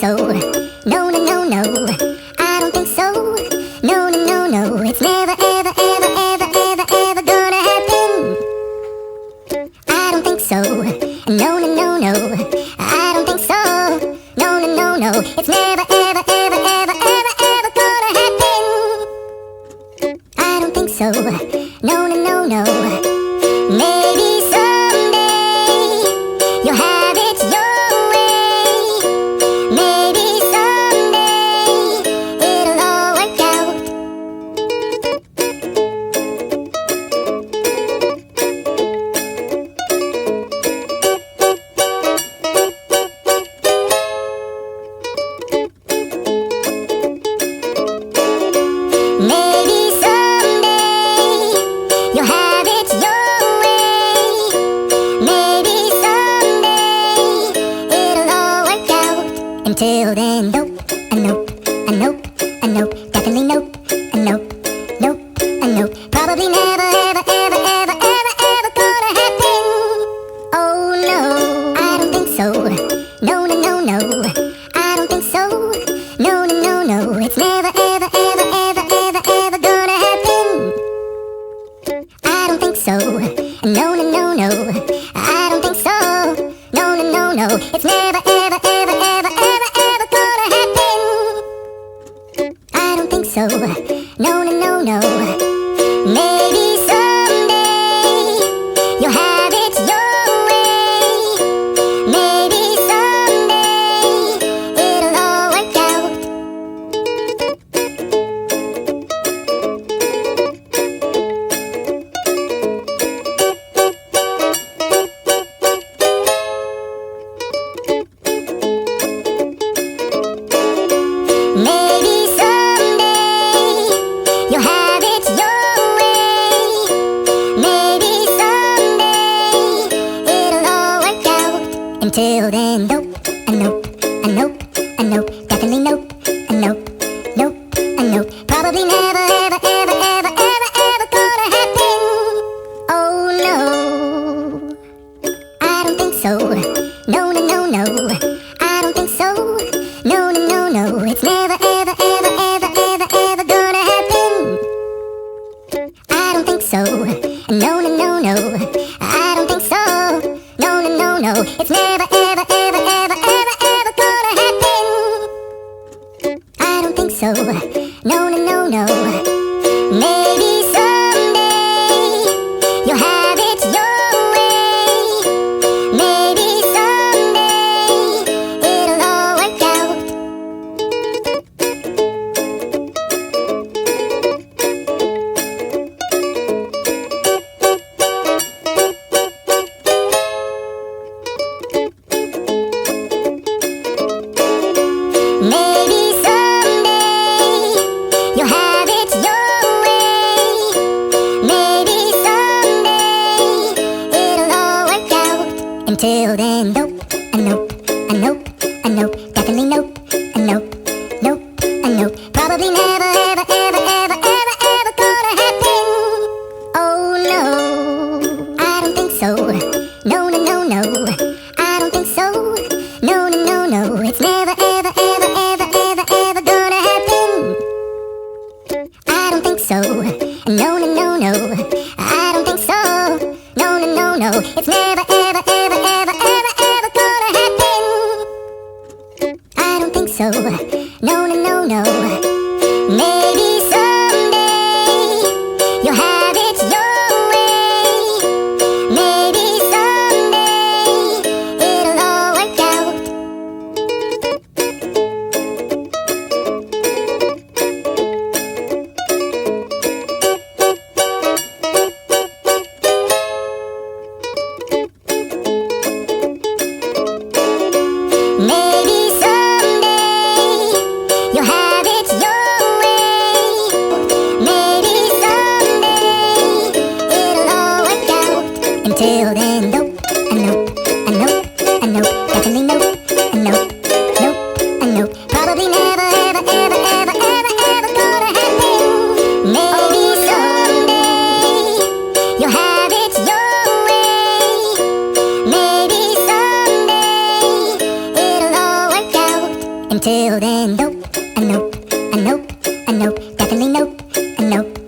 so. No, no, no, no. I don't think so. No, no, no, no. It's never, ever, ever, ever, ever, ever gonna happen. I don't think so. No, no, no, no. I don't think so. No, no, no, no. It's never, ever, ever, ever, ever, ever gonna happen. I don't think so. No, no, no, no. Maybe someday you'll have it your way. Maybe someday it'll all work out. Maybe someday you'll have it your way. Maybe someday it'll all work out. Until then, nope, a nope, a nope, a nope, definitely nope, a nope, nope, a nope. Probably never, ever, ever, ever, ever, ever gonna happen. Oh no, I don't think so. No, no, no, no. I don't think so. No, no, no, no. It's never, ever, ever, ever, ever, ever gonna happen. I don't think so. No, no, no, no. I don't think so. No, no, no, no. It's never, ever, ever, ever, ever, ever gonna happen. I don't think so. No, no, no, no. Maybe someday you'll have it your way. Maybe someday it'll all work out. Maybe someday you'll have it your way. Maybe someday it'll all work out. Until then, nope, a nope, a nope, a nope, definitely nope, a nope, nope, a nope. Probably never, ever, ever, ever, ever, ever gonna happen. Oh no, I don't think so. No, no, no, no. I don't think so. No, no, no, no. It's never, ever, ever, ever, ever, ever gonna happen. I don't think so. No, no, no, no. I don't think so. No, no, no, no. It's never, ever, ever, ever, ever, ever gonna happen. I don't think so. No, no, no, no. Maybe someday you'll have it your way. Maybe someday it'll all work out. Maybe someday you'll have it your way. Maybe someday it'll all work out. Until then, nope, a nope, a nope, a nope, definitely nope, a nope, nope, a nope. Probably never, ever, ever, ever, ever, ever gonna happen. Oh no, I don't think so. No, no, no, no. I don't think so. No, no, no, no. It's never, ever, ever, ever, ever, ever gonna happen. I don't think so. No, no, no, no. I don't think so. No, no, no, no. It's never, ever, ever, ever, ever, ever gonna happen. I don't think so. No, no, no, no. Maybe someday you'll have it your way. Maybe someday it'll all work out. Maybe someday you'll have it your way. Maybe someday it'll all work out. Until then, nope, a nope, a nope, a nope, definitely nope, a nope, nope, a nope. Probably never, ever, ever, ever, ever, ever gonna happen. Maybe someday you'll have it your way. Maybe someday it'll all work out. Until then, nope, a nope, a nope, a nope, definitely nope, a nope.